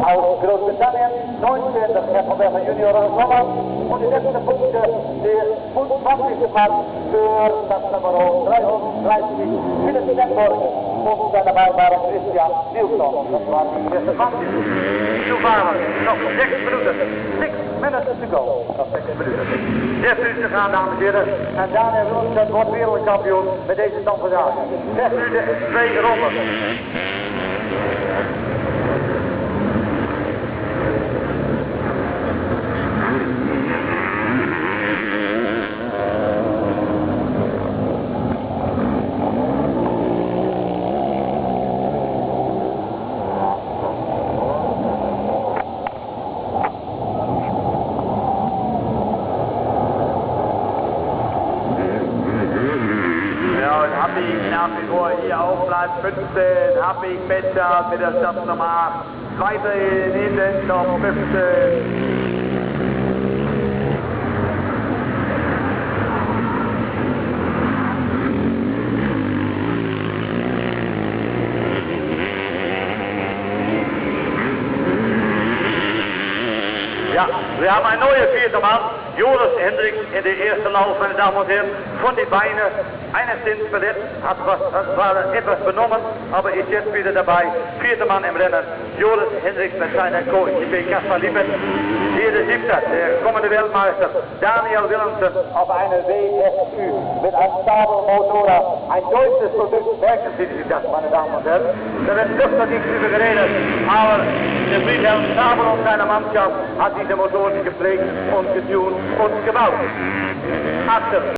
aus Großbritannien, 19 Herr von der Junior Sommer und die letzte Punkte der 25. Mann für das Nummer 330 Philipp Stenborg und seine Beifahrer Christian Nilsson. Das war die erste Mann. Zu fahren, nog 6 minuten. 6 minutes to go. Nog 6 minuten. Zeer rustig aan, dames en heren. En Daniel Wilson wordt wereldkampioen met deze stand vandaag. 6 minuten, 2 ronden. Habe ich nach wie vor hier auf Platz 15, habe ich mit der Startnummer 2 hinten auf 15. Ja, wir haben einen neuen vierten Mann, Joris Hendricks in der ersten Lauf, meine Damen und Herren, von den Beinen. Einer sind verletzt, hat war etwas benommen, aber ist jetzt wieder dabei. Vierter Mann im Rennen, Joris Hendricks mit seiner Co-Equipe Kaspar Lippert. Hier der siebte, der kommende Weltmeister, Daniel Willemsen auf einer WSU mit einem Stabelmotor. Ein deutsches Produkt, merken Sie sich das, meine Damen und Herren. Da wird öfter nichts über geredet, aber der Friedhelm Stabel und seine Mannschaft hat diese Motoren gepflegt und getunt und gebaut. Achter.